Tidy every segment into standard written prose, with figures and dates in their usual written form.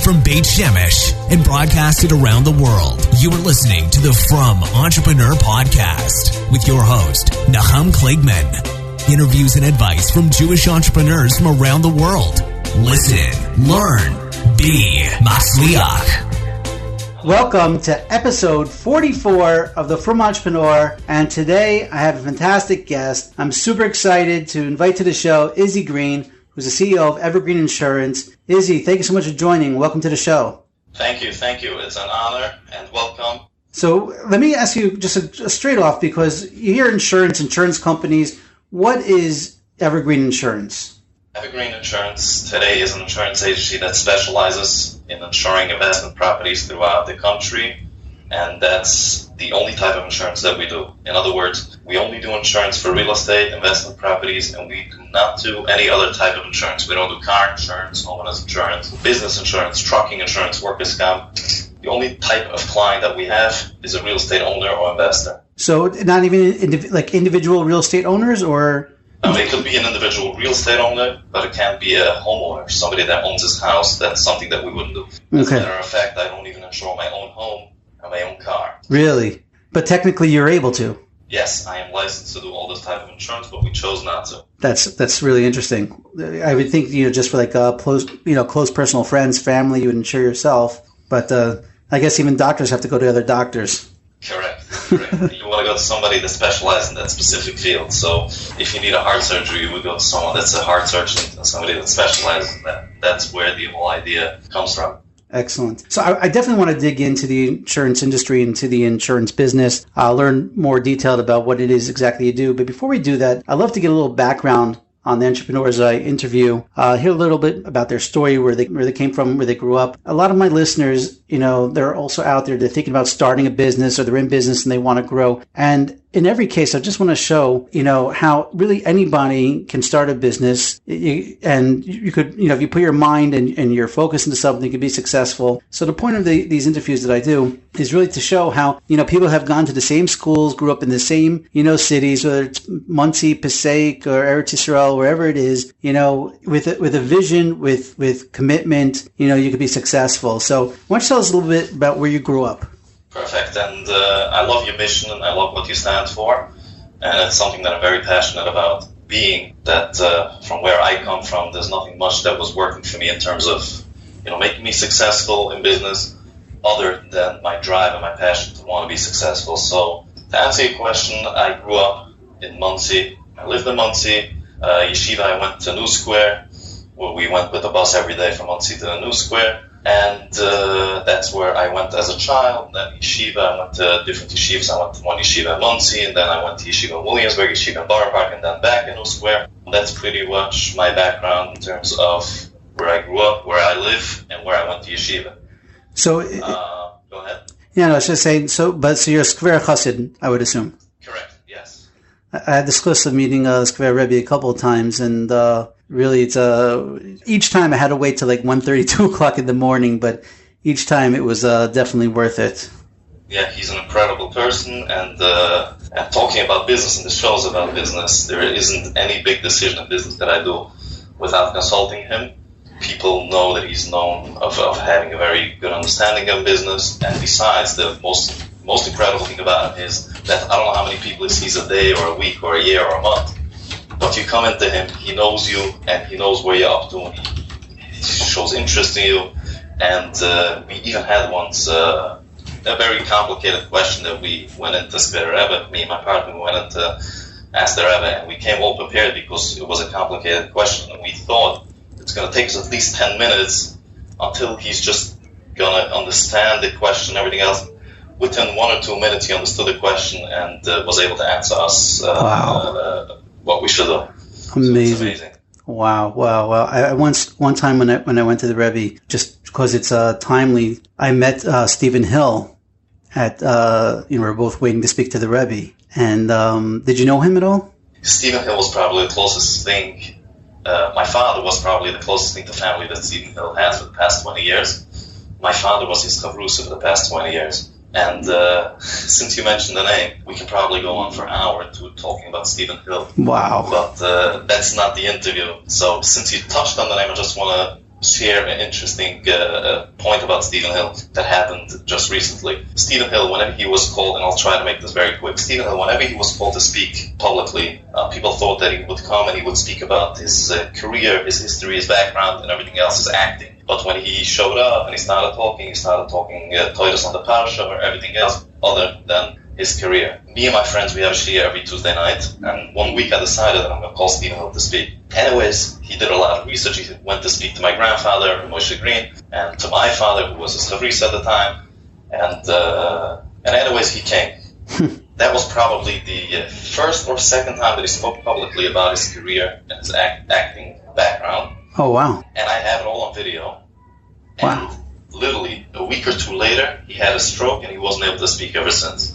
from Beit Shemesh and broadcasted around the world. You are listening to the From Entrepreneur Podcast with your host, Nahum Kligman. Interviews and advice from Jewish entrepreneurs from around the world. Listen, learn, be Matzliach. Welcome to episode 44 of the From Entrepreneur, and today I have a fantastic guest. I'm super excited to invite to the show Izzy Green, who's the CEO of Evergreen Insurance. Izzy, thank you so much for joining. Welcome to the show. Thank you. It's an honor and welcome. So let me ask you just a straight off, because you hear insurance companies. What is Evergreen Insurance? Evergreen Insurance today is an insurance agency that specializes in insuring investment properties throughout the country, and that's the only type of insurance that we do. In other words, we only do insurance for real estate, investment properties, and we do not do any other type of insurance. We don't do car insurance, homeowners insurance, business insurance, trucking insurance, workers' comp. The only type of client that we have is a real estate owner or investor. So not even like individual real estate owners, or? It could be an individual real estate owner, but it can be a homeowner, somebody that owns his house. That's something that we wouldn't do. As a matter of fact, I don't even insure my own home and my own car. Really? But technically you're able to? Yes, I am licensed to do all this type of insurance, but we chose not to. That's really interesting. I would think, just for like close personal friends, family, you would insure yourself. But I guess even doctors have to go to other doctors. Correct. You want to go to somebody that specializes in that specific field. So if you need a heart surgery, you would go to someone that's a heart surgeon, somebody that specializes in that. That's where the whole idea comes from. Excellent. So I definitely want to dig into the insurance industry, into the insurance business. I'll learn more detailed about what it is exactly you do. But before we do that, I'd love to get a little background on the entrepreneurs I interview, hear a little bit about their story, where they came from, where they grew up. A lot of my listeners, they're also out there, they're thinking about starting a business, or they're in business and they want to grow. And in every case, I just want to show, how really anybody can start a business, and you could, if you put your mind and your focus into something, you can be successful. So the point of these interviews that I do is really to show how, people have gone to the same schools, grew up in the same, cities, whether it's Monsey, Passaic, or Eretz Yisrael, wherever it is, with a vision, with commitment, you could be successful. So why don't you tell us a little bit about where you grew up? Perfect. And I love your mission and I love what you stand for. And it's something that I'm very passionate about, being that from where I come from, there's nothing much that was working for me in terms of, making me successful in business other than my drive and my passion to want to be successful. So to answer your question, I grew up in Monsey. I lived in Monsey. Yeshiva, I went to New Square, where we went with the bus every day from Monsey to New Square. And that's where I went as a child. Then yeshiva, I went to different yeshivas. I went to one yeshiva in Monsey, and then I went to yeshiva in Williamsburg, yeshiva in Borough Park, and then back in New Square. That's pretty much my background in terms of where I grew up, where I live, and where I went to yeshiva. So, go ahead. Yeah, no, I was just saying. So you're a Skver Chassid, I would assume. Correct. Yes. I had the schluss of meeting Skver Rebbe a couple of times, and really, it's each time I had to wait till like 1:30, 2 o'clock in the morning, but each time it was definitely worth it. Yeah, he's an incredible person, and talking about business and the shows about business, there isn't any big decision in business that I do without consulting him. People know that he's known of having a very good understanding of business, and besides, the most incredible thing about him is that I don't know how many people he sees a day or a week or a year or a month. But you come into him, he knows you, and he knows where you're up to, and he shows interest in you. And we even had once a very complicated question that we went into the Rebbe, me and my partner went in to ask the Rebbe, and we came all prepared because it was a complicated question, and we thought it's going to take us at least 10 minutes until he's just going to understand the question and everything else. Within 1 or 2 minutes, he understood the question and was able to answer us what we should do. Amazing. So it's amazing. Wow. I one time when I went to the Rebbe, just because it's timely, I met Stephen Hill at we were both waiting to speak to the Rebbe. And did you know him at all? Stephen Hill was probably the closest thing. My father was probably the closest thing to family that Stephen Hill has for the past 20 years. My father was his chavrusa for the past 20 years. And since you mentioned the name, we can probably go on for an hour to talking about Stephen Hill. Wow. But that's not the interview. So since you touched on the name, I just want to share an interesting point about Stephen Hill that happened just recently. Stephen Hill, whenever he was called, and I'll try to make this very quick, Stephen Hill, whenever he was called to speak publicly, people thought that he would come and he would speak about his career, his history, his background, and everything else, his acting. But when he showed up and he started talking Toidos on the Parsha or everything else other than his career. Me and my friends, we have a shia every Tuesday night, and one week I decided that I'm going to call Stephen Hill to speak. Anyways, he did a lot of research. He went to speak to my grandfather, Izzy Green, and to my father, who was a chavris at the time, and anyways, he came. That was probably the first or second time that he spoke publicly about his career and his acting background. Oh, wow. And I have it all on video. Wow. And literally a week or two later, he had a stroke and he wasn't able to speak ever since.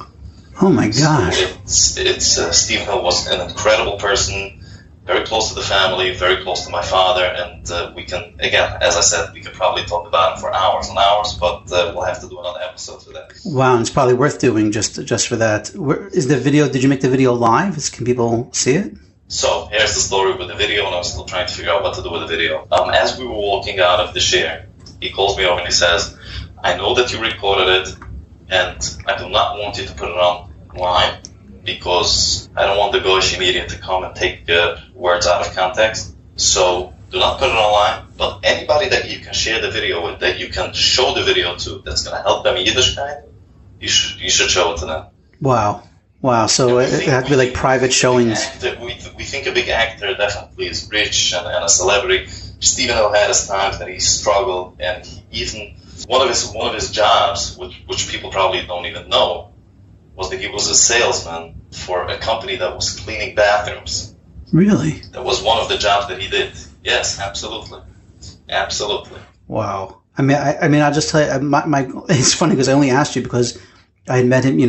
Oh my gosh! So Stephen Hill was an incredible person, very close to the family, very close to my father, and we can, again, as I said, we could probably talk about him for hours and hours, but we'll have to do another episode for that. Wow, and it's probably worth doing just for that. Is the video? Did you make the video live? Can people see it? So here's the story with the video, and I'm still trying to figure out what to do with the video. As we were walking out of the share, he calls me over and he says, "I know that you recorded it, and I do not want you to put it online because I don't want the Goyish media to come and take words out of context. So do not put it online, but anybody that you can share the video with, that you can show the video to, that's going to help them in Yiddishkeit, you should show it to them." Wow. So it had to be like private showings. We think a big actor definitely is rich and a celebrity. Stephen Hill had his times that he struggled, and even one of his jobs, which people probably don't even know, was that he was a salesman for a company that was cleaning bathrooms. Really? That was one of the jobs that he did. Yes, absolutely. Wow. I mean, I'll just tell you, it's funny because I only asked you because I had met him,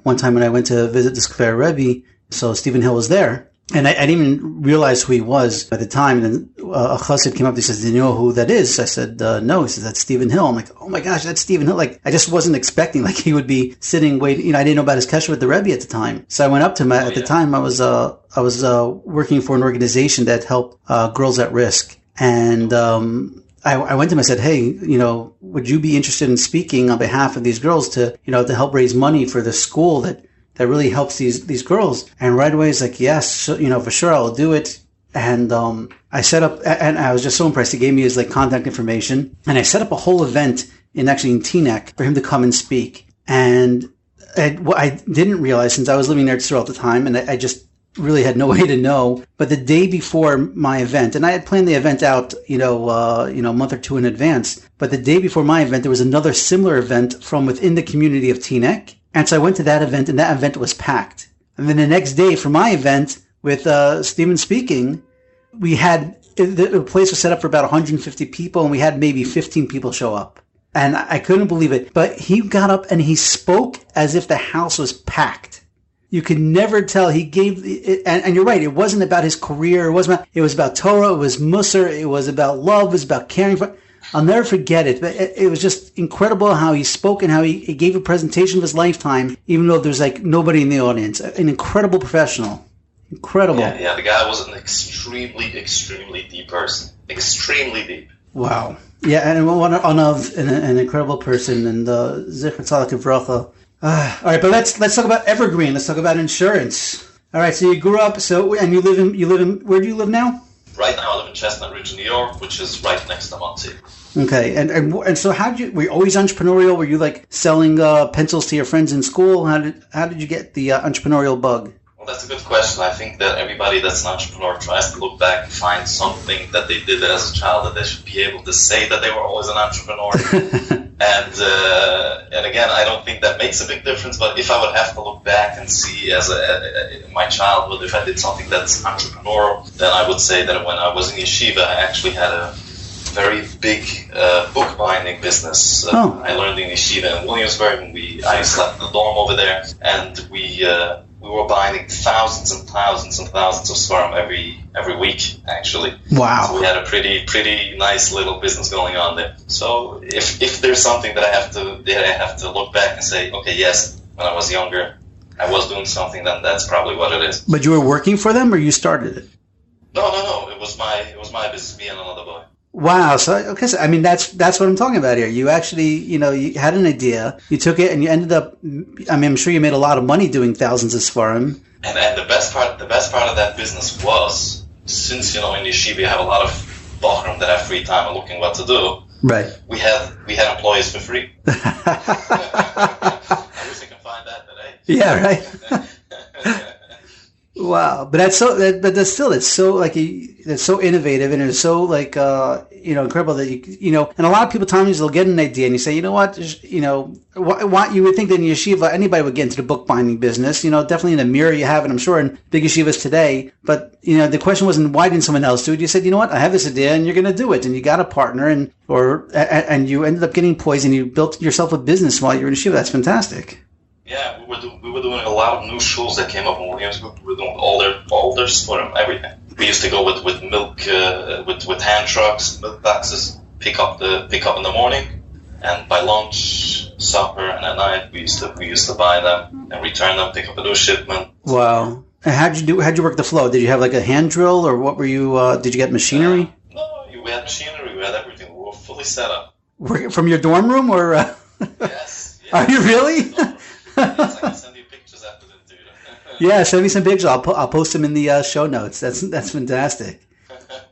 one time when I went to visit the Skver Rebbe, so Stephen Hill was there. And I didn't even realize who he was at the time. And then a chassid came up and he says, "Do you know who that is?" I said, "No." He said, "That's Stephen Hill." I'm like, "Oh my gosh, that's Stephen Hill." Like, I just wasn't expecting, like, he would be sitting waiting. I didn't know about his kesher with the Rebbe at the time. So I went up to him. At the time, I was working for an organization that helped girls at risk. And I went to him, I said, "Hey, would you be interested in speaking on behalf of these girls to help raise money for the school that really helps these girls?" And right away he's like, "Yes, for sure, I'll do it." And I set up, and I was just so impressed. He gave me his contact information, and I set up a whole event in Teaneck for him to come and speak. And what I didn't realize, since I was living there at the time, and I just really had no way to know, but the day before my event, and I had planned the event out, a month or two in advance, but the day before my event, there was another similar event from within the community of Teaneck. And so I went to that event, and that event was packed. And then the next day for my event with Stephen speaking, we had, the place was set up for about 150 people, and we had maybe 15 people show up. And I couldn't believe it. But he got up and he spoke as if the house was packed. You could never tell. He gave, and you're right, it wasn't about his career. It was about Torah, it was Musar, it was about love, it was about caring for. I'll never forget it. But it was just incredible how he spoke and how he gave a presentation of his lifetime, even though there's nobody in the audience. An incredible professional. Incredible. Yeah, the guy was an extremely, extremely deep person. Extremely deep. Wow. Yeah, and an incredible person, and Zichron Tzaddik Livracha. All right, but let's talk about Evergreen. Let's talk about insurance. All right, so you grew up, and you live in where do you live now? Right now I live in Chestnut Ridge, New York, which is right next to Monsey. Okay, and so were you always entrepreneurial? Were you selling pencils to your friends in school? How did you get the entrepreneurial bug? Well, that's a good question. I think that everybody that's an entrepreneur tries to look back and find something that they did as a child that they should be able to say that they were always an entrepreneur. And again, I don't think that makes a big difference. But if I would have to look back and see as my childhood, if I did something that's entrepreneurial, then I would say that when I was in yeshiva, I actually had a very big bookbinding business. I learned in yeshiva in Williamsburg, and I used to live in the dorm over there, and we were binding thousands and thousands and thousands of svarim every week, actually. Wow. So we had a pretty nice little business going on there. So if there's something that I have to look back and say, okay, yes, when I was younger, I was doing something, then that's probably what it is. But you were working for them, or you started it? No. It was my business, me and another boy. Wow. So, okay. So, I mean, that's what I'm talking about here. You actually, you had an idea, you took it, and you ended up. I mean, I'm sure you made a lot of money doing thousands of svarim. And the best part of that business was, since in yeshiva you have a lot of bochrim that have free time and looking what to do. Right. We had employees for free. I wish I can find that today. Yeah. Right. Wow, but that's so innovative, and it's so incredible that and a lot of people sometimes they'll get an idea and you say, you know what, what you would think that in yeshiva anybody would get into the bookbinding business, definitely in the mirror you have it, I'm sure in big yeshivas today, but the question wasn't why didn't someone else do it. You said, you know what, I have this idea and you're going to do it, and you got a partner and you ended up getting poised and you built yourself a business while you were in yeshiva. That's fantastic. Yeah, we were doing a lot of new shuls that came up in Williamsburg. We were doing all their sforim, everything. We used to go with milk, with hand trucks, milk boxes, pick up in the morning, and by lunch, supper, and at night we used to buy them and return them, pick up a new shipment. Wow! And how'd you work the flow? Did you have like a hand drill, or what were you? Did you get machinery? No, we had machinery. We had everything. We were fully set up. From your dorm room, or? Yes. Are you really? Yes, I can send you pictures after the interview. Yeah, send me some pictures. I'll post them in the show notes. That's fantastic.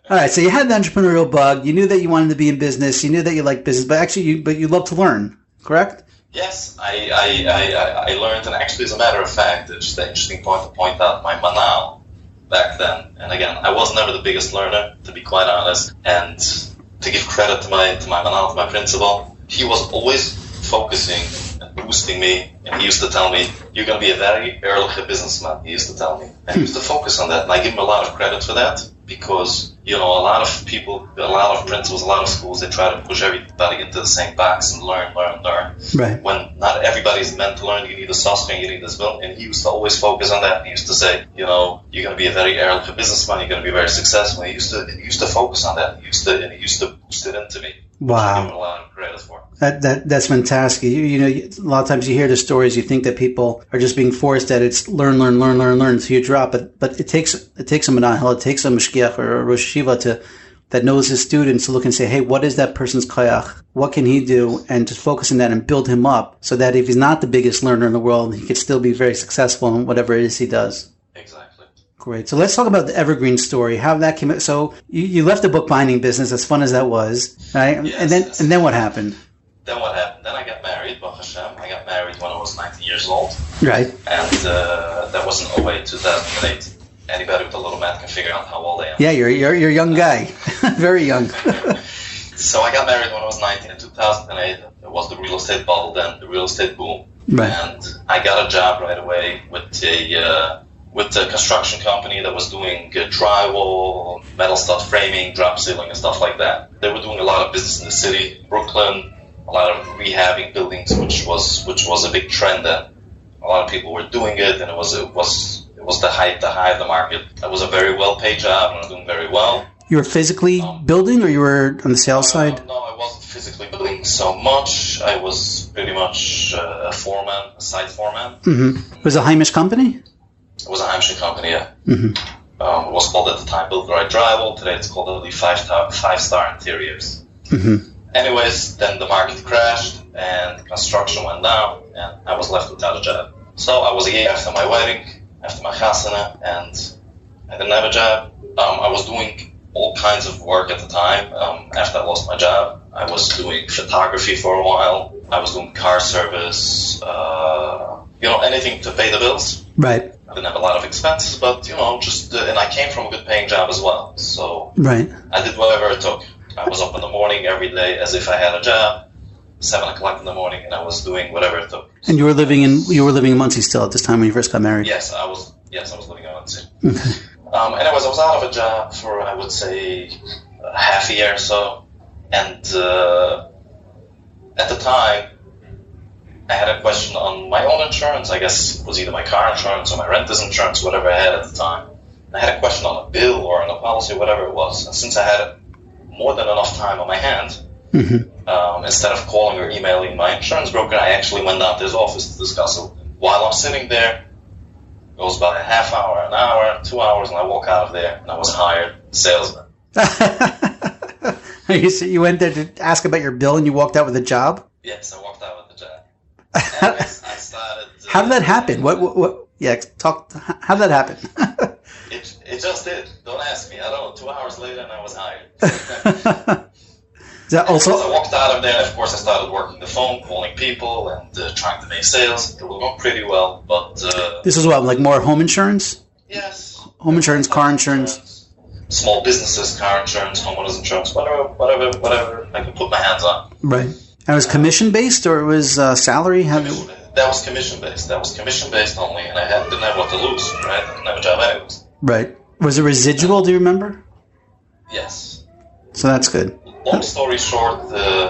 All right, so you had the entrepreneurial bug. You knew that you wanted to be in business. You knew that you liked business, but actually, you love to learn. Correct? Yes, I learned, and actually, as a matter of fact, it's just an interesting point to point out. My manal back then, and again, I was never the biggest learner, to be quite honest, and to give credit to my manal, to my principal, he was always focusing and boosting me, and he used to tell me, you're going to be a very ehrliche businessman, he used to tell me. And he used to focus on that, and I give him a lot of credit for that, because, a lot of people, a lot of principals, a lot of schools, they try to push everybody into the same box and learn. Right. When not everybody's meant to learn, you need a software, you need this bill, and he used to always focus on that. He used to say, you're going to be a very ehrliche businessman, you're going to be very successful. He used to focus on that. He used to boost it into me. Wow. I give him a lot of credit for. That's fantastic. A lot of times you hear the stories, you think that people are just being forced that it's learn until you drop. But it takes a menahel, it takes a mashgiach or a rosh yeshiva that knows his students to look and say, hey, what is that person's koyach? What can he do? And to focus on that and build him up so that if he's not the biggest learner in the world, he could still be very successful in whatever it is he does. Exactly. Great. So let's talk about the Evergreen story, how that came out. So you left the bookbinding business, as fun as that was, right? Yes, and then what happened? Then what happened? Then I got married, Baruch Hashem. I got married when I was 19 years old. Right. And that was in 2008. Anybody with a little math can figure out how old I am. Yeah, you're a young guy. Very young. So I got married when I was 19 in 2008. It was the real estate bubble then, the real estate boom. Right. And I got a job right away with a construction company that was doing drywall, metal stud framing, drop ceiling, and stuff like that. They were doing a lot of business in the city, Brooklyn, a lot of rehabbing buildings, which was a big trend then. A lot of people were doing it, and it was the high of the market. It was a very well-paid job, and I was doing very well. You were physically building, or you were on the sales side? No, I wasn't physically building so much. I was pretty much a foreman, a site foreman. Mm-hmm. Was it a Heimish company? It was a Heimish company, yeah. Mm-hmm. It was called at the time Build Right Drywall. Today it's called the five-star Interiors. Mm-hmm. Anyways, then the market crashed and construction went down, and I was left without a job. So I was a year after my wedding, after my chasana, and I didn't have a job. I was doing all kinds of work at the time. After I lost my job, I was doing photography for a while. I was doing car service, anything to pay the bills. Right. I didn't have a lot of expenses, but, and I came from a good paying job as well. So right. I did whatever it took. I was up in the morning every day as if I had a job, 7 o'clock in the morning, and I was doing whatever it took. And you were living in Muncie still at this time when you first got married? Yes, I was living in Muncie. Okay. Anyways, I was out of a job for, I would say, half a year or so. And at the time, I had a question on my own insurance. I guess it was either my car insurance or my renter's insurance, whatever I had at the time. And I had a question on a bill or on a policy, whatever it was. And since I had more than enough time on my hand, mm-hmm. Instead of calling or emailing my insurance broker, I actually went down to his office to discuss it. While I'm sitting there, it goes about a half hour, an hour, 2 hours, and I walk out of there, and I was hired salesman. You went there to ask about your bill and you walked out with a job? Yes, I walked out with the job. And I started... How did that happen? What? Yeah, how did that happen? It just did. Don't ask me. I don't know. 2 hours later and I was hired. Is that also... I walked out of there, and of course I started working the phone, calling people, and trying to make sales. It was going pretty well, but... this is what, like more home insurance? Yes. Home insurance, car insurance. Small businesses, car insurance, homeowners insurance, whatever I can put my hands on. Right. And it was commission-based, or it was salary? That was commission-based. That was commission-based only, and I didn't have what to lose, right? I didn't have a job anyways. Right. Was it residual, do you remember? Yes. So that's good. Long story short,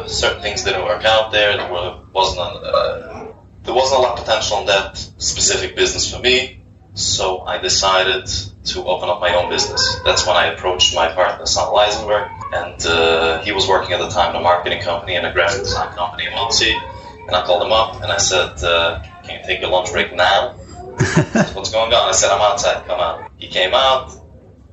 certain things didn't work out there. There wasn't a lot of potential in that specific business for me, so I decided to open up my own business. That's when I approached my partner, Sol Eisenberg, and he was working at the time in a marketing company and a graphic design company in Muncie. And I called him up and I said, "Can you take your lunch break now?" What's going on? I said, "I'm outside. Come out." He came out,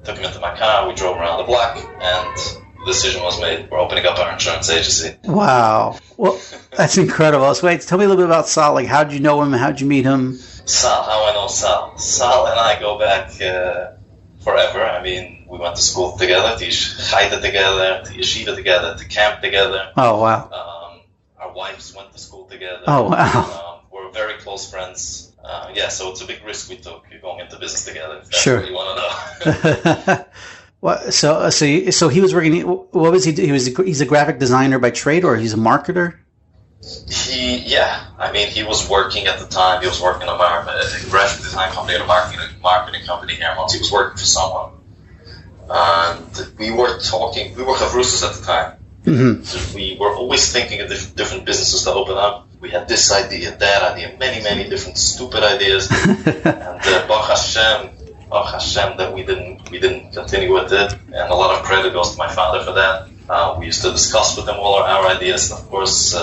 took him into my car. We drove around the block, and the decision was made. We're opening up our insurance agency. Wow. Well, that's incredible. So wait, tell me a little bit about Sol. Like, how'd you know him? How'd you meet him? Sol, how I know Sol. Sol and I go back forever. I mean, we went to school together, to Yeshiva together, to Yeshiva together, to camp together. Oh, wow. Our wives went to school together. Oh, wow. We're very close friends. So it's a big risk we took. You're going into business together. If that's sure. what you want to know. What? So he was working. What was he do? He's a graphic designer by trade, or he's a marketer. He was working at the time. He was working in a graphic design company and a marketing company here. Once he was working for someone, and we were talking. We were chavrusas at the time. Mm-hmm. So we were always thinking of different businesses to open up. We had this idea, that idea, many different stupid ideas, and Baruch Hashem, that we didn't continue with it. And a lot of credit goes to my father for that. We used to discuss with him all our ideas, and of course,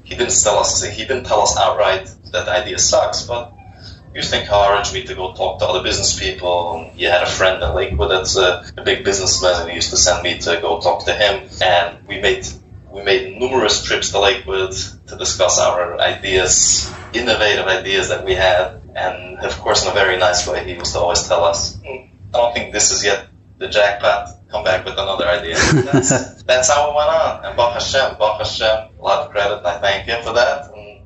he didn't tell us outright that the idea sucks, but he used to encourage me to go talk to other business people. And he had a friend in Lakewood that's a big businessman, and he used to send me to go talk to him. And we made numerous trips to Lakewood to discuss our ideas, innovative ideas that we had. And of course, in a very nice way, he used to always tell us, "I don't think this is yet the jackpot. Come back with another idea." That's how it went on. And Baruch Hashem, a lot of credit. I thank him for that. And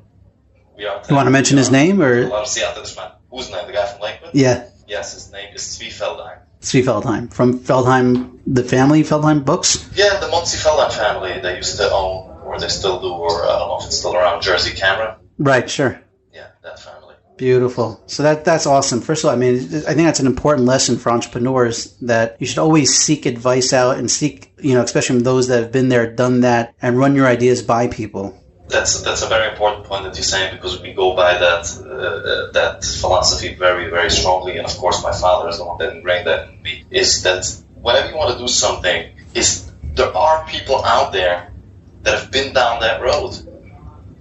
we are. You want to mention his name, or? Whose name? The guy from Lakewood? Yeah. Yes, his name is Tzvi Feldheim. Tzvi Feldheim. From Feldheim, the family, Feldheim Books? Yeah, the Muncie Feldheim family. They used to own, or they still do, or I don't know if it's still around, Jersey Camera. Right, sure. Yeah, that family. Beautiful. So that's awesome. First of all, I mean, I think that's an important lesson for entrepreneurs, that you should always seek advice out and seek, especially from those that have been there, done that, and run your ideas by people. That's a very important point that you're saying, because we go by that philosophy very, very strongly. And of course, my father is the one that ingrained that in me, is that whenever you want to do something, there are people out there that have been down that road.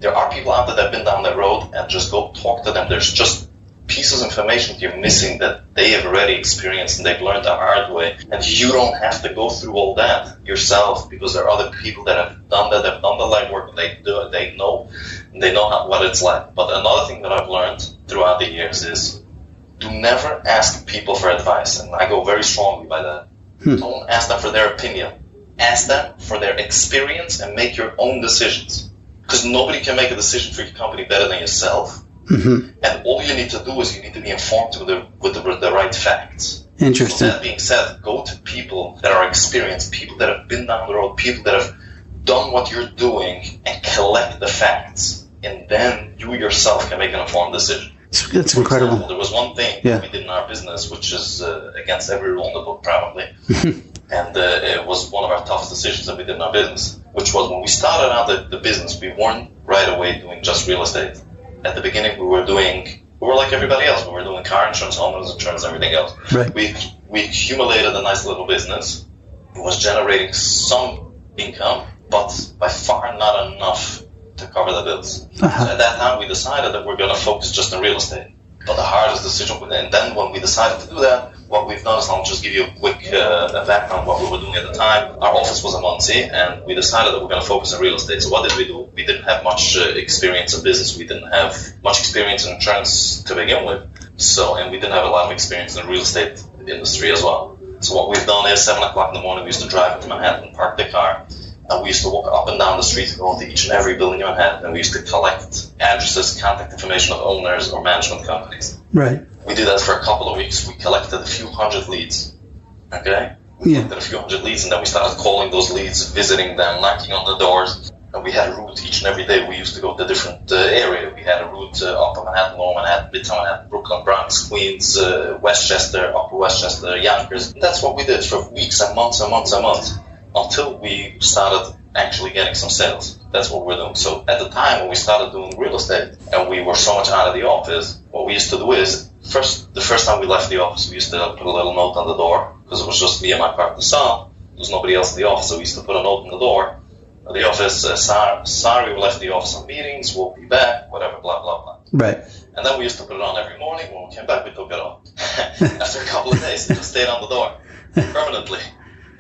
There are people out there that have been down that road, and just go talk to them. There's just pieces of information you're missing that they have already experienced and they've learned the hard way. And you don't have to go through all that yourself, because there are other people that have done that, they've done the legwork, and they know what it's like. But another thing that I've learned throughout the years is, do never ask people for advice. And I go very strongly by that. Don't ask them for their opinion. Ask them for their experience and make your own decisions. Because nobody can make a decision for your company better than yourself. Mm-hmm. And all you need to do is you need to be informed with the right facts. Interesting. So that being said, go to people that are experienced, people that have been down the road, people that have done what you're doing, and collect the facts. And then you yourself can make an informed decision. That's incredible. Example, there was one thing that we did in our business, which is against every rule in the book, probably. And it was one of our toughest decisions that we did in our business, which was when we started out the business, we weren't right away doing just real estate. At the beginning, we were like everybody else. We were doing car insurance, homeowners insurance, everything else. Right. We accumulated a nice little business. It was generating some income, but by far not enough to cover the bills. Uh-huh. So at that time, we decided that we're going to focus just on real estate. But the hardest decision, and then when we decided to do that, what we've done is, I'll just give you a quick background what we were doing at the time. Our office was in Muncie, and we decided that we're going to focus on real estate. So what did we do? We didn't have much experience in business. We didn't have much experience in insurance to begin with. And we didn't have a lot of experience in the real estate industry as well. So what we've done is 7 o'clock in the morning, we used to drive into Manhattan, park the car, and we used to walk up and down the street to go into each and every building in Manhattan, and we used to collect addresses, contact information of owners or management companies. Right. We did that for a couple of weeks. We collected a few hundred leads. Okay? We collected a few hundred leads, and then we started calling those leads, visiting them, knocking on the doors. And we had a route each and every day. We used to go to a different area. We had a route Upper Manhattan, Lower Manhattan, Midtown Manhattan, Brooklyn, Bronx, Queens, Westchester, Upper Westchester, Yonkers. And that's what we did for weeks and months and months and months until we started actually getting some sales. That's what we're doing. So at the time when we started doing real estate and we were so much out of the office, what we used to do is, the first time we left the office, we used to put a little note on the door because it was just me and my partner Sol. There was nobody else in the office, so we used to put a note on the door. The office, sorry, we left the office on meetings, we'll be back, whatever, blah, blah, blah. Right. And then we used to put it on every morning. When we came back, we took it off. After a couple of days, it just stayed on the door permanently.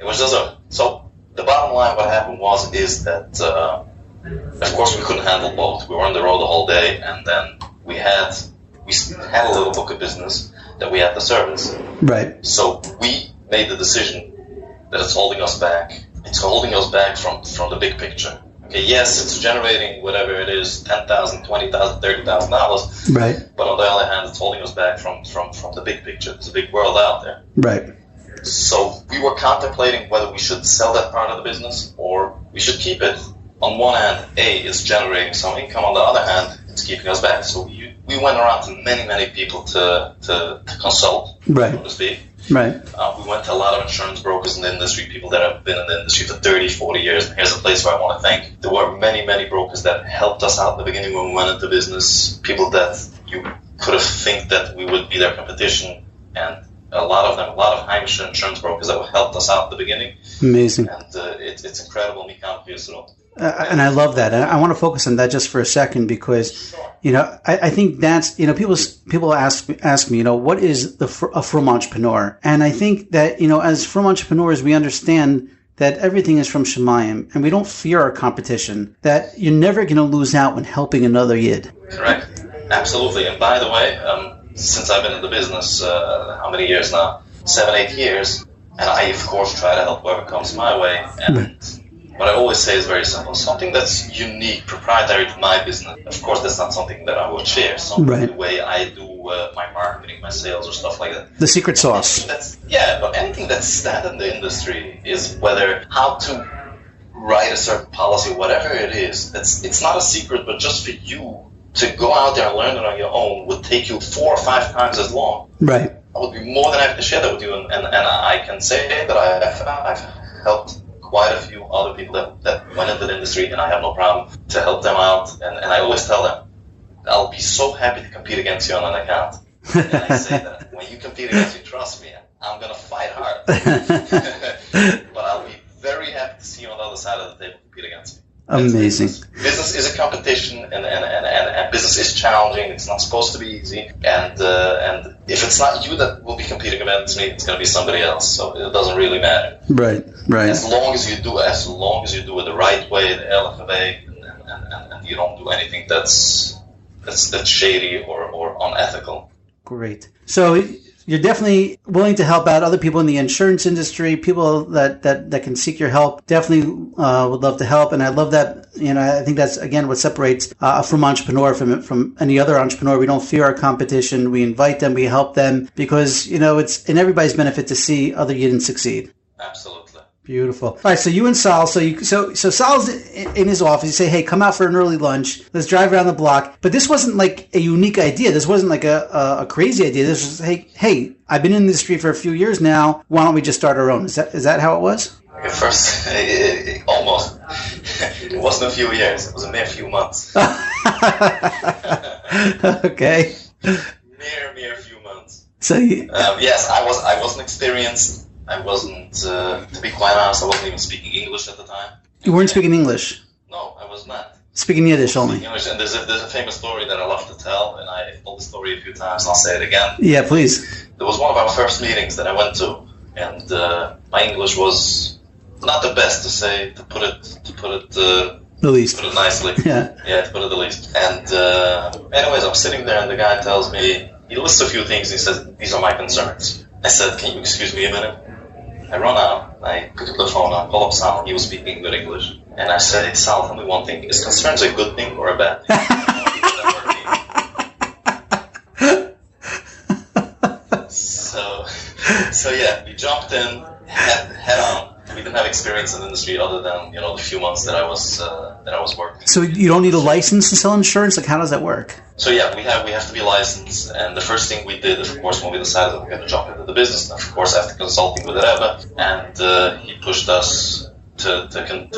It was just so the bottom line, what happened is that, of course, we couldn't handle both. We were on the road the whole day, and then we had a little book of business that we had to service. Right. So we made the decision that it's holding us back. It's holding us back from the big picture. Okay, yes, it's generating whatever it is, $10,000, $20,000, $30,000. Right. But on the other hand, it's holding us back from the big picture. There's a big world out there. Right. So we were contemplating whether we should sell that part of the business or we should keep it. On one hand, it's generating some income. On the other hand, it's keeping us back. So we went around to many people to consult, right, so to speak. Right. We went to a lot of insurance brokers in the industry, people that have been in the industry for 30, 40 years. And here's a place where I want to thank. There were many brokers that helped us out in the beginning when we went into business, people that you could have think that we would be their competition, and a lot of Heimish insurance brokers that helped us out in the beginning. Amazing. And it's incredible. We can't feel so. And I love that. And I want to focus on that just for a second because, I think that's, people ask me, what is a from entrepreneur? And I think that, as from entrepreneurs, we understand that everything is from Shemayim and we don't fear our competition, that you're never going to lose out when helping another Yid. Correct. Absolutely. And by the way, since I've been in the business, how many years now? 7, 8 years. And I, of course, try to help whoever comes my way. And what I always say is very simple. Something that's unique, proprietary to my business. Of course, that's not something that I would share. Something the way I do my marketing, my sales, or stuff like that. The secret sauce. But anything that's standard in the industry is whether how to write a certain policy, whatever it is. It's not a secret, but just for you to go out there and learn it on your own would take you 4 or 5 times as long. Right. I would be more than happy to share that with you, and I can say that I've helped quite a few other people that went into the industry, and I have no problem to help them out. And I always tell them, I'll be so happy to compete against you on an account. And I say that when you compete against me, trust me, I'm going to fight hard. But I'll be very happy to see you on the other side of the table compete against me. Amazing. Business is a competition, and business is challenging. It's not supposed to be easy. And if it's not you that will be competing against me, it's going to be somebody else. So it doesn't really matter. Right. As long as you do it the right way, the LFA, and you don't do anything that's shady or unethical. Great. So you're definitely willing to help out other people in the insurance industry, people that can seek your help. Definitely would love to help. And I love that, I think that's, again, what separates a from entrepreneur from any other entrepreneur. We don't fear our competition. We invite them. We help them because, it's in everybody's benefit to see other Yidden succeed. Absolutely. Beautiful. All right, so you and Sol, so Sol's in his office. You say, hey, come out for an early lunch. Let's drive around the block. But this wasn't like a unique idea. This wasn't like a crazy idea. This was, hey, I've been in the industry for a few years now. Why don't we just start our own? Is that how it was? At first, almost. It wasn't a few years. It was a mere few months. Okay. Mere few months. So yes, I wasn't experienced. I wasn't, to be quite honest, I wasn't even speaking English at the time. You weren't speaking English? No, I was not. Speaking Yiddish only. English, and there's a famous story that I love to tell, and I've told the story a few times. I'll say it again. Yeah, please. There was one of our first meetings that I went to, and my English was not the best, to put it The least. put it nicely. Yeah. To put it the least. And anyways, I'm sitting there, and the guy tells me, he lists a few things. He says, "These are my concerns." I said, "Can you excuse me a minute?" I run out, I pick up the phone, I call up Sal. He was speaking good English. And I said, "Sal, tell me one thing. Is concerns a good thing or a bad thing?" So yeah, we jumped in head on. We didn't have experience in the industry other than the few months that I was working. So you don't need a license to sell insurance? Like, how does that work? So yeah, we have to be licensed, and the first thing we did, of course, when we decided that we're going to jump into the business, and of course after consulting with Rebbe, and he pushed us to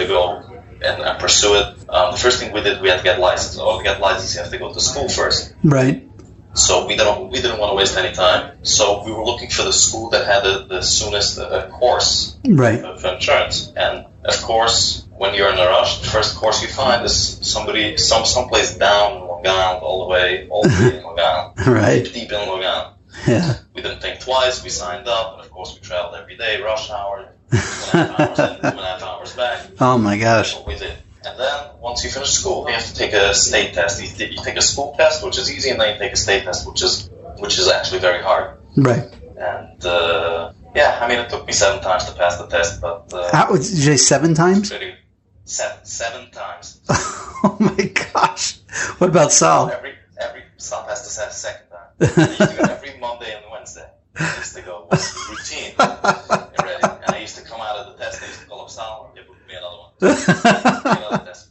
go and pursue it. The first thing we did, we had to get licensed. To get licensed, you have to go to school first. Right. So we didn't want to waste any time. So we were looking for the school that had the soonest course Right. for insurance. And of course, when you're in a rush, the first course you find is someplace down in Long Island, all the way in Long Island, Right. deep in Long Island. Yeah. We didn't think twice. We signed up, and of course we traveled every day, rush hour, 2.5 hours in, 2.5 hours back. Oh my gosh. That's what we did. And then, once you finish school, you have to take a state test. You take a school test, which is easy, and then you take a state test, which is actually very hard. Right. And, it took me 7 times to pass the test, but... Did you say 7 times? Seven times. Oh my gosh. What about Sal? Every Sal passed the test second time. I used to go every Monday and Wednesday. I used to go, what's the routine? Get ready. And I used to come out of the test, I used to call up Sal, and they booked me another one.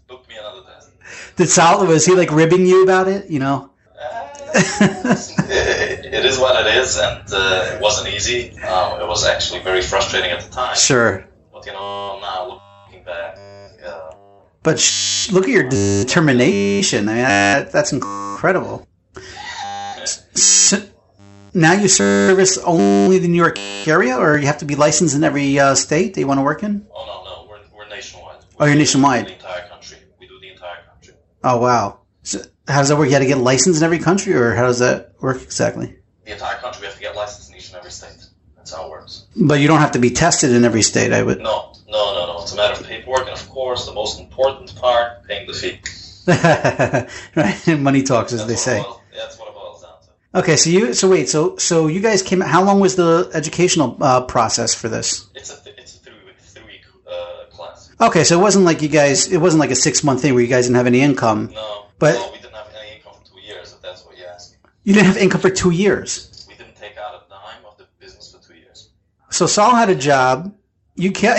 Book me another test. Did Sal, was he like ribbing you about it, It is what it is, and it wasn't easy. It was actually very frustrating at the time. Sure. But now looking back, But look at your determination. I mean, that's incredible. So, now you service only the New York area, or you have to be licensed in every state that you want to work in? Oh, no, we're nationwide. You're nationwide. We do the entire country. We do the entire country. Oh, wow. So how does that work? You got to get licensed in every country, or how does that work exactly? The entire country, we have to get licensed in each and every state. That's how it works. But you don't have to be tested in every state, I would. No. It's a matter of paperwork, and of course, the most important part, paying the fee. Right, money talks, as they say. That's what it boils down to. Okay, so you guys came. How long was the educational process for this? It's a 3-week class. Okay, so it wasn't like it wasn't like a 6-month thing where you guys didn't have any income. No, we didn't have any income for 2 years. If that's what you're asking. You didn't have income for 2 years. We didn't take out a dime of the business for 2 years. So Saul had a job. You came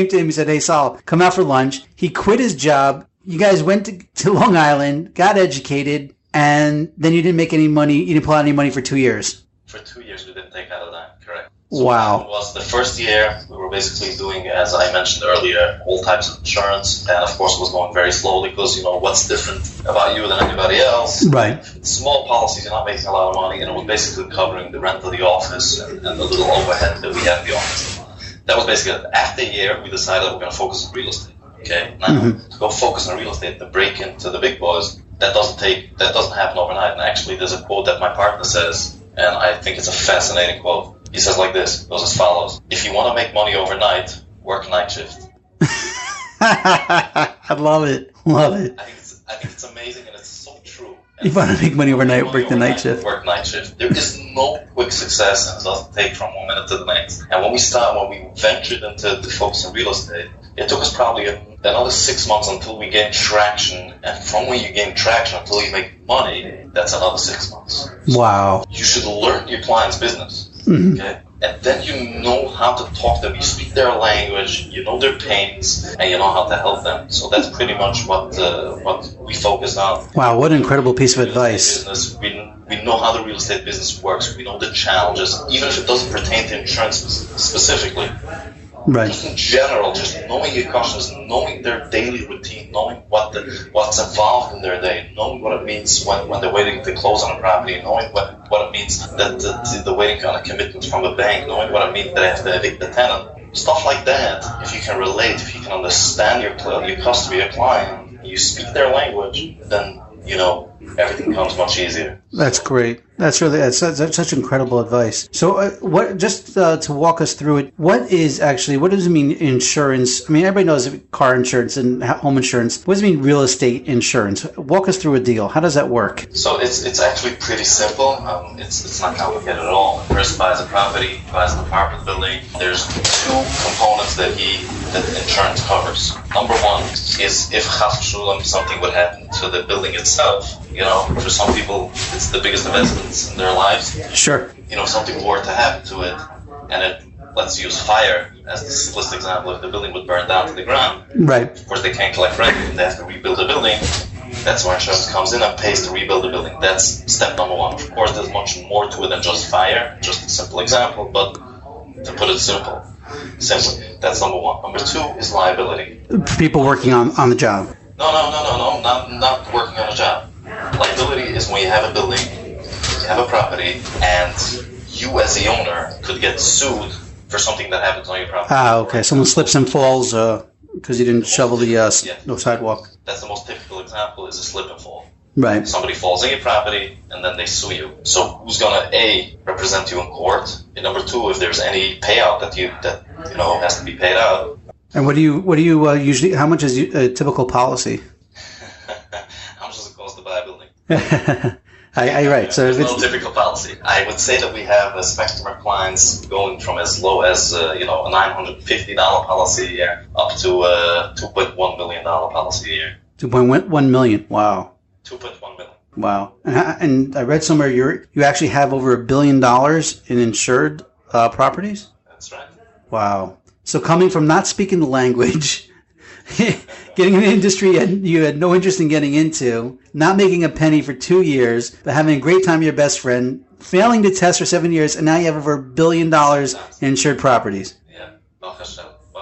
to him and said, "Hey, Saul, come out for lunch." He quit his job. You guys went to Long Island, got educated, and then you didn't make any money. You didn't pull out any money for 2 years. For 2 years, we didn't take out a dime. Correct. So wow. It was the first year we were basically doing, as I mentioned earlier, all types of insurance, and of course it was going very slowly because what's different about you than anybody else. Right. Small policies, you're not making a lot of money, and it was basically covering the rent of the office and the little overhead that we had in the office. That was basically it. After a year, we decided we're going to focus on real estate. Okay, now to go focus on real estate, to break into the big boys, that doesn't happen overnight. And actually, there's a quote that my partner says, and I think it's a fascinating quote. He says like this, it goes as follows: "If you want to make money overnight, work night shift." I love it. I think it's amazing, and it's so true. And you want to make money overnight, work the night shift. Work night shift. There is no quick success, and it doesn't take from one minute to the next. And when we ventured into the focus on real estate, it took us probably another 6 months until we gained traction. And from when you gain traction until you make money, that's another 6 months. Wow. You should learn your client's business. Okay? And then you know how to talk to them. You speak their language, you know their pains, and you know how to help them. So that's pretty much what we focus on. Wow, what an incredible piece of advice. We know how the real estate business works. We know the challenges, even if it doesn't pertain to insurance specifically. Right. Just in general, just knowing your customers, knowing their daily routine, knowing what's involved in their day, knowing what it means when they're waiting to close on a property, knowing what it means that the waiting on a commitment from a bank, knowing what it means that they have to evict the tenant, stuff like that. If you can relate, if you can understand your customer, your client, you speak their language, then, everything becomes much easier. That's great. That's such incredible advice. So, to walk us through it, what does it mean insurance? I mean, everybody knows car insurance and home insurance. What does it mean real estate insurance? Walk us through a deal. How does that work? So it's actually pretty simple. It's not complicated at all. A person buys a property, buys an apartment building. There's two components that insurance covers. Number one is if chas v'shulam something would happen to the building itself. For some people, it's the biggest investments in their lives. Sure. If something were to happen to it, and let's use fire as the simplest example, if the building would burn down to the ground, right? Of course, they can't collect rent and they have to rebuild the building. That's where insurance comes in and pays to rebuild the building. That's step number one. Of course, there's much more to it than just fire, just a simple example, but to put it simply, that's number one. Number two is liability. People working on the job. No, not working on a job. Liability is when you have a building, you have a property, and you as the owner could get sued for something that happens on your property. Okay. Someone slips and falls because you didn't shovel the sidewalk. That's the most typical example, is a slip and fall. Right. Somebody falls on your property, and then they sue you. So who's gonna represent you in court? And number two, if there's any payout that has to be paid out. And what do you usually? How much is a typical policy? How much does it cost to buy a building? Right. So there's no typical policy. I would say that we have a spectrum of clients going from as low as a $950 policy a year up to a $2.1 million policy a year. 2.1 million. Wow. 2.1 million. Wow. And I read somewhere you actually have over $1 billion in insured properties. That's right. Wow. So coming from not speaking the language, getting in an industry you had no interest in getting into, not making a penny for 2 years, but having a great time with your best friend, failing to test for 7 years, and now you have over $1 billion in insured properties. Yeah. Baruch Hashem. A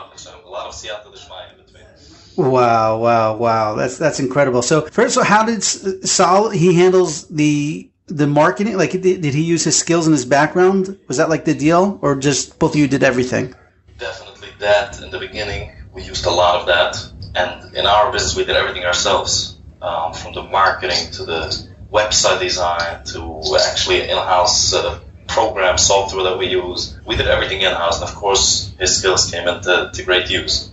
lot of siyata d'shmaya in between. Wow. That's incredible. So how did Sol, he handles the marketing? Like, did he use his skills and his background? Was that like the deal? Or just both of you did everything? Definitely that. In the beginning, we used a lot of that. And in our business, we did everything ourselves. From the marketing to the website design to actually in-house program software that we use. We did everything in-house. And of course, his skills came into great use.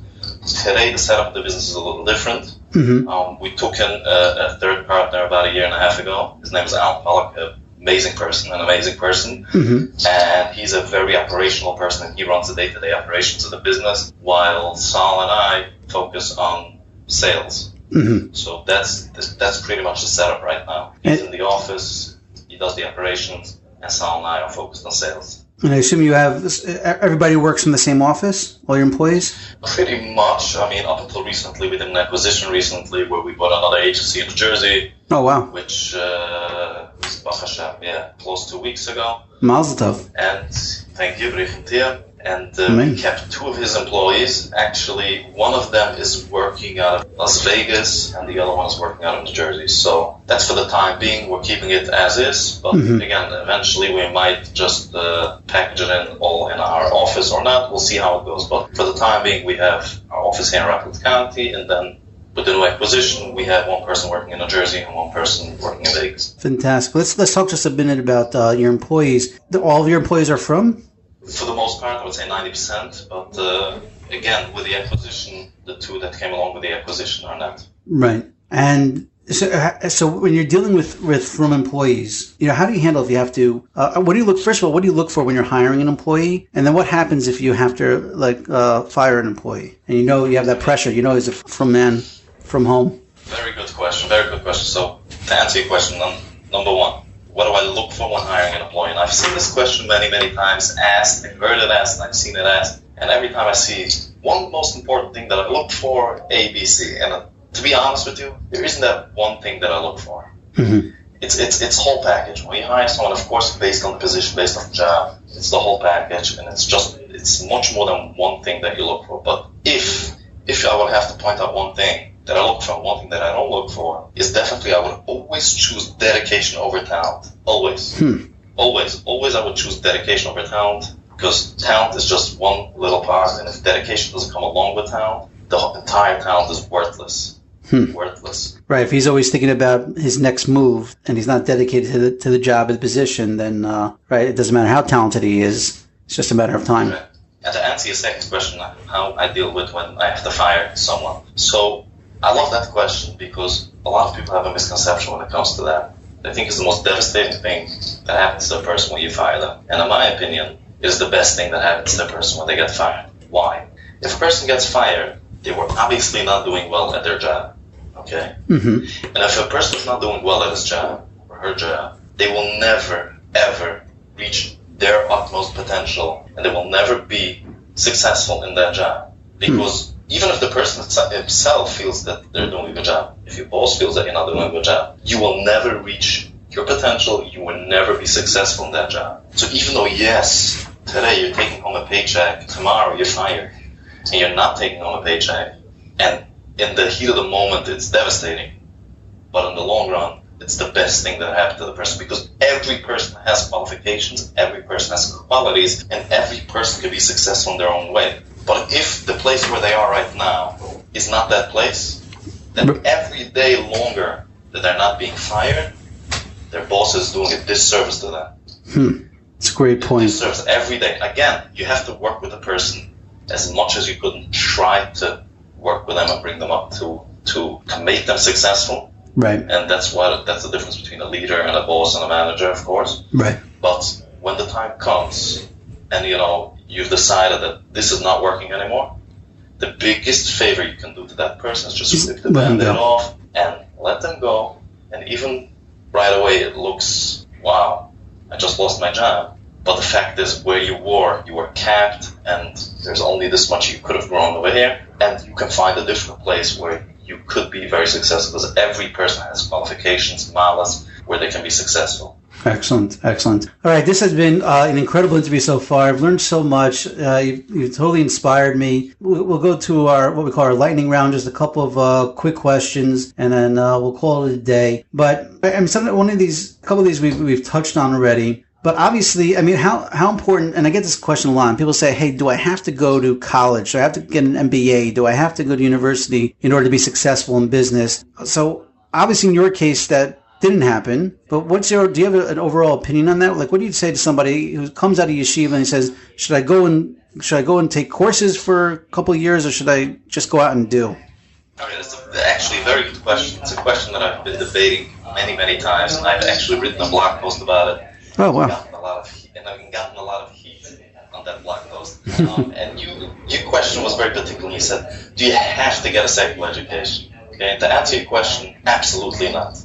Today, the setup of the business is a little different. Mm-hmm. We took in a third partner about 1.5 years ago. His name is Alan Pollock, an amazing person. Mm-hmm. And he's a very operational person, and he runs the day-to-day operations of the business, while Sol and I focus on sales. Mm-hmm. So that's pretty much the setup right now. He's in the office, he does the operations, and Sol and I are focused on sales. And I assume you have everybody works in the same office, all your employees? Pretty much. I mean, up until recently, we did an acquisition recently where we bought another agency in New Jersey. Oh, wow. Which, close to 2 weeks ago. Mazel tov. And thank you, and we kept 2 of his employees. Actually, one of them is working out of Las Vegas, and the other one is working out of New Jersey. So that's for the time being. We're keeping it as is. But again, eventually we might just package it in all in our office or not. We'll see how it goes. But for the time being, we have our office here in Rockland County, and then with the new acquisition, we have one person working in New Jersey and one person working in Vegas. Fantastic. Let's talk just a minute about your employees. All of your employees are from? For the most part, I would say 90%. But again, with the acquisition, the 2 that came along with the acquisition are not. Right. And so when you're dealing with from employees, how do you handle if you have to? What do you look? First of all, what do you look for when you're hiring an employee? And then what happens if you have to fire an employee? And you have that pressure. Is it from home? Very good question. So to answer your question, number one, what do I look for when hiring an employee? And I've seen this question many, many times asked, and heard it asked, and I've seen it asked. And every time I see one most important thing that I look for, A, B, C. And to be honest with you, there isn't that one thing that I look for. Mm-hmm. It's whole package. When you hire someone, of course, based on the position, based on the job, it's the whole package, and it's much more than one thing that you look for. But if I would have to point out one thing that I look for, one thing that I don't look for, is definitely I would always choose dedication over talent. Always. Always I would choose dedication over talent, because talent is just one little part, and if dedication doesn't come along with talent, the entire talent is worthless. worthless. Right. If he's always thinking about his next move and he's not dedicated to the job or the position, then, right, it doesn't matter how talented he is. It's just a matter of time. Right. And to answer your second question, how I deal with when I have to fire someone. So I love that question because a lot of people have a misconception when it comes to that. They think it's the most devastating thing that happens to a person when you fire them. And in my opinion, it's the best thing that happens to a person when they get fired. Why? If a person gets fired, they were obviously not doing well at their job. Okay? Mm-hmm. And if a person is not doing well at his job or her job, they will never, ever reach their utmost potential, and they will never be successful in that job. Because even if the person himself feels that they're doing a good job, if your boss feels that you're not doing a good job, you will never reach your potential, you will never be successful in that job. So even though, yes, today you're taking home a paycheck, tomorrow you're fired, and you're not taking home a paycheck, and in the heat of the moment it's devastating, but in the long run, it's the best thing that happened to the person because every person has qualifications, every person has qualities, and every person can be successful in their own way. But if the place where they are right now is not that place, then every day longer that they're not being fired, their boss is doing a disservice to them. It's a great point. Disservice every day. Again, you have to work with the person as much as you could and try to work with them and bring them up to make them successful. Right. And that's the difference between a leader and a boss and a manager, of course. Right. But when the time comes and, you've decided that this is not working anymore, the biggest favor you can do to that person is just rip the band-aid off and let them go. And even right away it looks, wow, I just lost my job. But the fact is where you were capped and there's only this much you could have grown over here. And you can find a different place where you could be very successful because every person has qualifications, malas, where they can be successful. Excellent. All right, this has been an incredible interview so far. I've learned so much. You've totally inspired me. We'll go to what we call our lightning round, just a couple of quick questions, and then we'll call it a day. But a couple of these we've touched on already. But obviously, I mean, how important, and I get this question a lot, and people say, hey, do I have to go to college? Do I have to get an MBA? Do I have to go to university in order to be successful in business? So obviously in your case that didn't happen, but do you have an overall opinion on that? Like, what do you say to somebody who comes out of yeshiva and he says, should I go and take courses for a couple of years, or should I just go out and do? Okay, that's actually a very good question. It's a question that I've been debating many, many times, and I've actually written a blog post about it. Oh, wow. I've gotten a lot of heat on that blog post. And your question was very particular. You said, do you have to get a secular education? Okay, to answer your question, absolutely not.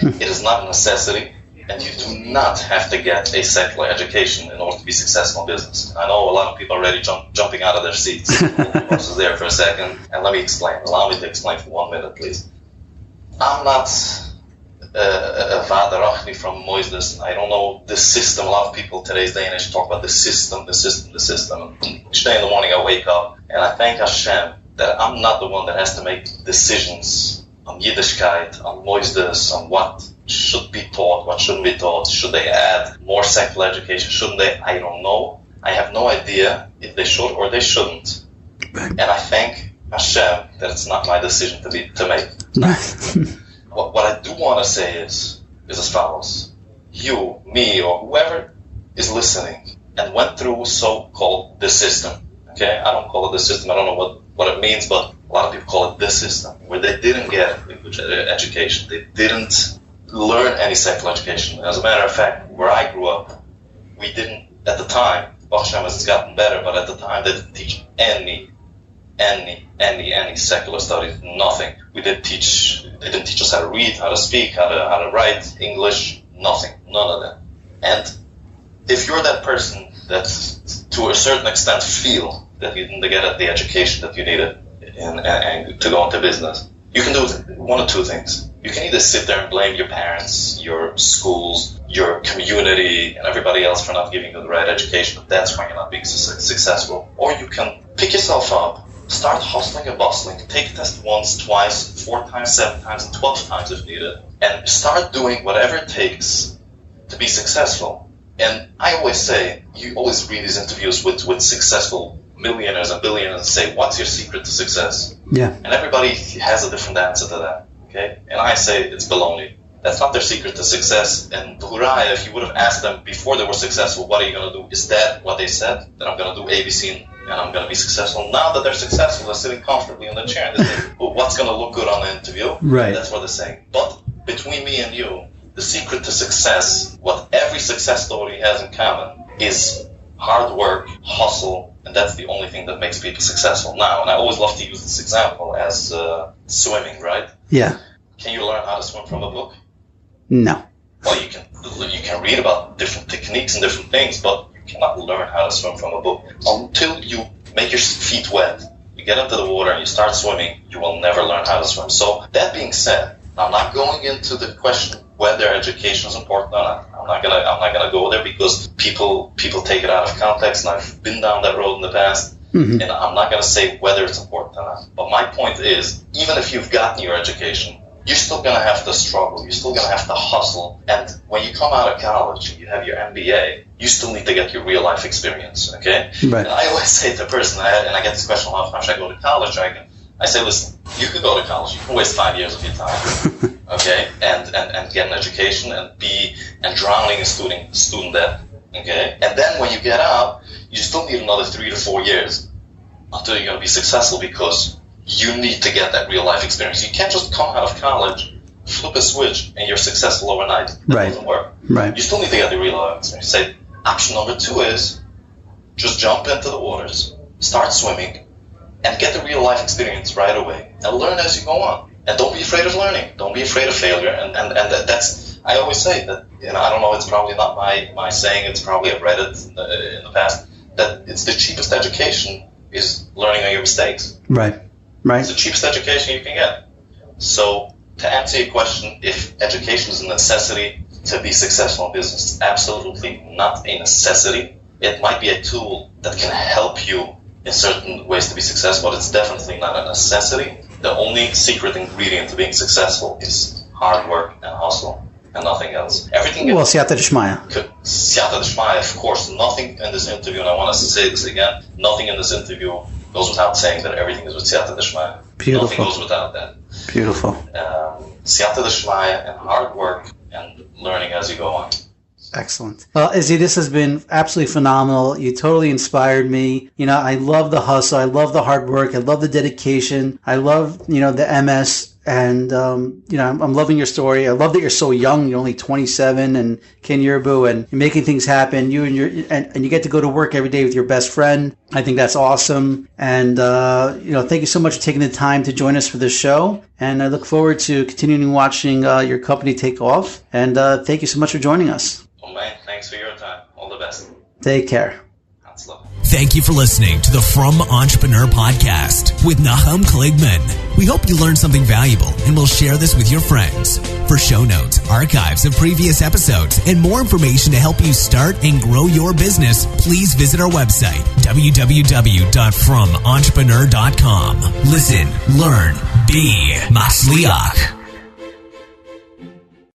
It is not a necessity, and you do not have to get a secular education in order to be successful in business. I know a lot of people are already jumping out of their seats. Pause there for a second, and let me explain. Allow me to explain for 1 minute, please. I'm not a vaderachni from Moisdes. I don't know the system. A lot of people today's day and age talk about the system. And each day in the morning I wake up and I thank Hashem that I'm not the one that has to make decisions on Yiddishkeit, on Moisdes, on what should be taught, what shouldn't be taught. Should they add more secular education? Shouldn't they? I don't know. I have no idea if they should or they shouldn't. And I thank Hashem that it's not my decision to make. What I do want to say is as follows. You, me, or whoever is listening and went through so-called the system, okay? I don't call it the system. I don't know what it means, but a lot of people call it the system, where they didn't get a good education. They didn't learn any secular education. As a matter of fact, where I grew up, we didn't, at the time, Baruch Hashem has gotten better, but at the time they didn't teach any secular studies, nothing. They didn't teach us how to read, how to speak, how to write, English, nothing, none of that. And if you're that person that, to a certain extent, feel that you didn't get the education that you needed and to go into business, you can do one of two things. You can either sit there and blame your parents, your schools, your community, and everybody else for not giving you the right education, but that's why you're not being successful. Or you can pick yourself up, start hustling and bustling, take a test once, twice, 4 times, 7 times, and 12 times if needed, and start doing whatever it takes to be successful. And I always say, you always read these interviews with successful millionaires and billionaires and say, what's your secret to success? Yeah. And everybody has a different answer to that. Okay? And I say it's baloney. That's not their secret to success. And Hurrah, if you would have asked them before they were successful, what are you going to do? Is that what they said? That I'm going to do ABC and I'm going to be successful. Now that they're successful, they're sitting comfortably in the chair and they say, well, what's going to look good on the interview? Right. That's what they're saying. But between me and you, the secret to success, what every success story has in common, is hard work, hustle, and that's the only thing that makes people successful. Now, and I always love to use this example as swimming, right? Yeah. Can you learn how to swim from a book? No. Well, you can read about different techniques and different things, but you cannot learn how to swim from a book. Until you make your feet wet, you get into the water and you start swimming, you will never learn how to swim. So that being said, I'm not going into the question whether education is important or not. I'm not gonna go there because people take it out of context, and I've been down that road in the past. Mm-hmm. And I'm not gonna say whether it's important or not. But my point is, even if you've gotten your education, you're still going to have to struggle. You're still going to have to hustle. And when you come out of college and you have your MBA, you still need to get your real life experience, okay? Right. And I always say to the person, and I get this question a lot of times, should I go to college? I say, listen, you can go to college. You can waste 5 years of your time, okay? And get an education and drowning in student debt, okay? And then when you get out, you still need another 3 to 4 years until you're going to be successful, because you need to get that real life experience. You can't just come out of college, flip a switch, and you're successful overnight. That doesn't work. Right. You still need to get the real life experience. Say, option number 2 is just jump into the waters, start swimming, and get the real life experience right away. And learn as you go on. And don't be afraid of learning. Don't be afraid of failure. And that's, I always say that, I don't know, it's probably not my saying, it's probably I've read it in the past, that it's the cheapest education is learning on your mistakes. Right. Right. It's the cheapest education you can get. So, to answer your question, if education is a necessity to be successful in business, it's absolutely not a necessity. It might be a tool that can help you in certain ways to be successful, but it's definitely not a necessity. The only secret ingredient to being successful is hard work and hustle, and nothing else. Everything else. Well, Siyata D'Shmaya. Siyata D'Shmaya, of course. Nothing in this interview, and I want to say this again, nothing in this interview goes without saying that everything is with Siyata D'Shmaya. Beautiful. Nothing goes without that. Beautiful. Siyata D'Shmaya and hard work and learning as you go on. Excellent. Well, Izzy, this has been absolutely phenomenal. You totally inspired me. I love the hustle. I love the hard work. I love the dedication. I love, the MS. And, I'm loving your story. I love that you're so young. You're only 27 and Ken Yerbu, and you're making things happen. You and you get to go to work every day with your best friend. I think that's awesome. And, thank you so much for taking the time to join us for this show. And I look forward to continuing watching your company take off. And thank you so much for joining us. Oh, man, thanks for your time. All the best. Take care. Thank you for listening to the From Entrepreneur Podcast with Nahum Kligman. We hope you learned something valuable and will share this with your friends. For show notes, archives of previous episodes, and more information to help you start and grow your business, please visit our website, www.FromEntrepreneur.com. Listen, learn, be Matzliach.